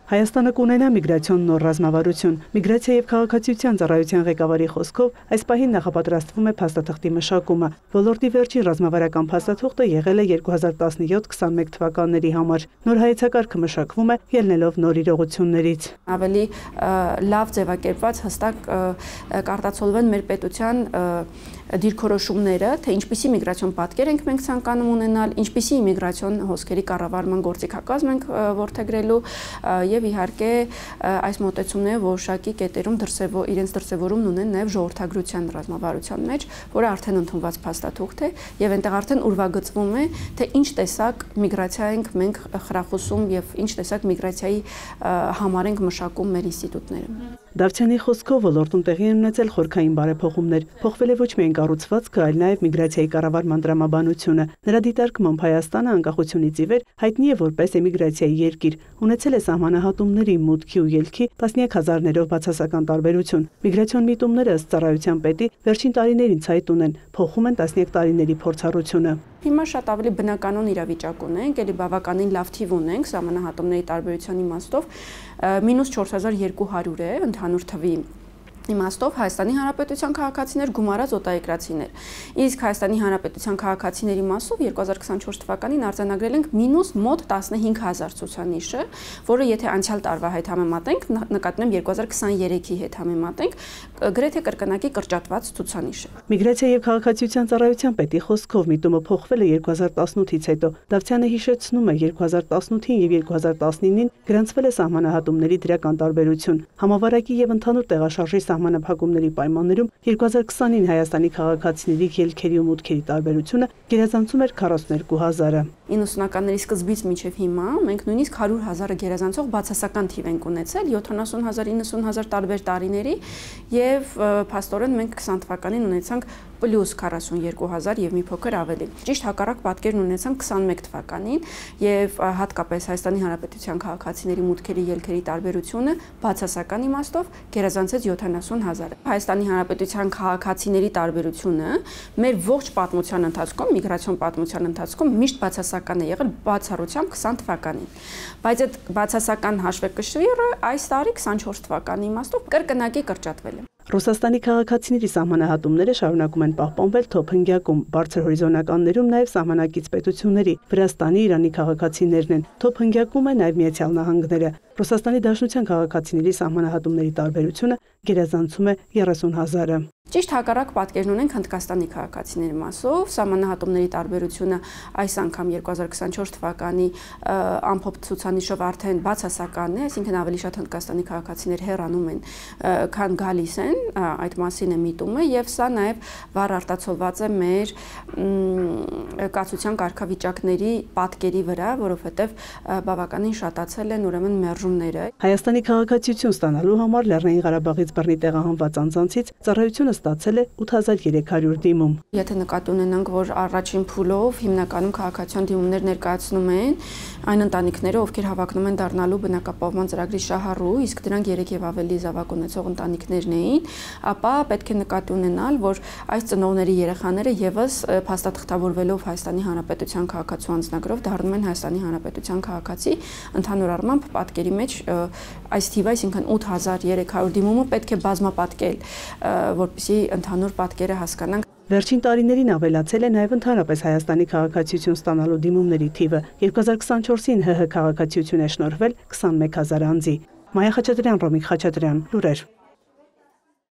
Հայաստանը կունենա միգրացիոն նոր ռազմավարություն։ Միգրացիա եւ քաղաքացիության ծառայության ղեկավարի խոսքով այս պահին նախապատրաստվում է փաստաթղթի մշակումը։ Ոլորտի վերջին ռազմավարական փաստաթուղթը եղել է 2017-21 թվականների համար։ Նոր հայեցակարգը մշակվում է ելնելով նոր իրողություններից։ Ավելի լավ ձևակերպված հստակ կարտացոլվեն մեր պետության դիրքորոշումները, թե ինչպիսի միգրացիոն պատկեր ենք մենք ցանկանում ունենալ, ինչպիսի իմիգրացիոն հոսքերի կառավարման գործիքակազմ ենք որդեգրելու եւ իհարկե այս մոտեցումները որոշակի կետերում իրենց դրսևորումն ունեն նաեւ ժողովրդագրության ռազմավարության մեջ, որը արդեն ընդունված փաստաթուղթ է եւ այնտեղ արդեն ուրվագծվում է, թե ինչ տեսակ միգրացիա ենք մենք խրախուսում եւ ինչ տեսակ միգրացիայի համար ենք մշակում մեր ինստիտուտները։ Դավթյանի խոսքով ոլորտում տեղի են ունեցել խորքային բարեփոխումներ։ Փոխվել է ոչ միայն կառուցվածքը, այլ նաև միգրացիայի կառավարման տրամաբանությունը։ Նրա դիտարկմամբ Հայաստանը անկախությունից ի վեր հայտնի է որպես էմիգրացիայի երկիր, ունեցել է սահմանահատումների, մուտքի ու ելքի տասնյակ հազարներով բացասական տարբերություն։ Միգրացիոն միտումները ըստ ծառայության պետի վերջին տարիներին ցայտ ունեն, փոխում են տասնյակ տարիների փորձառությունը։ Հիմա շատ ավելի բնականon իրավիճակ ունենք, ելի բավականին լավ թիվ ունենք սահմանահատումների տարբերության իմաստով, -4200 է ընդհանուր թվի իմաստով Հայաստանի Հանրապետության քաղաքացիներ գումարած օտարերկրացիներ։ Իսկ Հայաստանի Հանրապետության քաղաքացիների մասով 2024 թվականին արձանագրել ենք մոտ 15000 ցուցանիշը, որը եթե անցյալ տարվա հետ համեմատենք, նկատում եմ 2023-ի հետ համեմատենք, գրեթե կրկնակի կրճատված ցուցանիշ է։ Միգրացիա եւ քաղաքացիության ծառայության պետի խոսքով միտումը փոխվել է 2018-ից հետո։ Դավթյանը հիշեցնում է 2018-ին եւ 2019-ին գրանցվել է սահմանահատումների դրական տարբերություն։ Համավարակի եւ ընդհանուր տեղաշարժի սահմանափակումների պայմաններում 2020-ին Հայաստանի քաղաքացիների ելքերի ու մուտքերի տարբերությունը գերազանցում էր 42000-ը։ 90-ականների սկզբից մինչև հիմա մենք նույնիսկ 100,000-ը գերազանցող բացասական թիվ ենք ունեցել 70,000, 90,000 տարբեր տարիների եւ փաստորեն մենք 20 թվականին ունեցանք պլյուս 42,000 եւ մի փոքր ավելի։ Ճիշտ հակառակ պատկերն ունեցանք 21 թվականին եւ հատկապես Հայաստանի Հանրապետության քաղաքացիների մուտքերի ելքերի տարբերությունը բացասական իմաստով գերազանցեց 70,000-ը։ Հայաստանի Հանրապետության քաղաքացիների տարբերությունը մեր ողջ պատմության ընթացքում, միգրացիոն պատմության ընթացքում միշտ բացասական է եղել բացառությամբ 20 թվականին։ Բայց այդ բացասական հաշվեկշիռը այս տարի 24 թվականի իմաստով կրկնակի կրճատվել է։ Ռուսաստանի քաղաքացիների սահմանահատումները շարունակում են պահպանվել թոփ-հնգյակում, բարձր հորիզոնականներում նաև սահմանակից պետությունների, Վրաստանի, Իրանի քաղաքացիներն են, թոփ-հնգյակում է նաև Միացյալ Նահանգները։ Ռուսաստանի Դաշնության քաղաքացիների սահմանահատումների տարբերությունը գերազանցում է 30,000-ը։ Ճիշտ հակառակ պատկերն ունենք Հնդկաստանի քաղաքացիների մասով, սահմանահատումների տարբերությունը այս անգամ 2024 թվականի ամփոփ ցուցանիշով արդեն բացասական է, այսինքն ավելի շատ Հնդկաստանի քաղաքացիներ հեռանում են, քան գալիս են, այդ մասին է միտումը եւ սա նաեւ վառ արտացոլված է մեր կացության կարգավիճակների պատկերի վրա, որովհետեւ բավականին շատացել են ուրեմն մերժումները։ Հայաստանի քաղաքացիություն ստանալու համար Լեռնային Ղարաբաղից բռնի տեղահանված անձանցից ծառայությունը ստացել է 8300 դիմում։ Եթե նկատի ունենանք, որ առաջին փուլով հիմնականում քաղաքացիական դիմումներ ներկայացնում են այն ընտանիքները, ովքեր հավակնում են դառնալու բնակապահովման ծրագրի շահառու, իսկ դրանք 3 եւ ավելի զավակ ունեցող ընտանիքներն էին, ապա պետք է նկատի ունենալ, որ այս ծնողների երեխաները եւս փաստաթղթավորվելով Հայաստանի Հանրապետության քաղաքացու անձնագրով դառնում են Հայաստանի Հանրապետության քաղաքացի, ընդհանուր առմամբ պատկերի մեջ այս թիվը, այսինքն 8300 դիմումը պետք է բազմապատկել, որպեսզի ընդհանուր պատկերը հասկանանք։ Վերջին տարիներին ավելացել է նաև ընդհանրապես Հայաստանի քաղաքացիություն ստանալու դիմումների թիվը։ 2024-ին ՀՀ քաղաքացիություն է շնորհվել 21000 անձի։ Մայա Խաչատրյան, Ռոմիկ Խաչատրյան, լուրեր։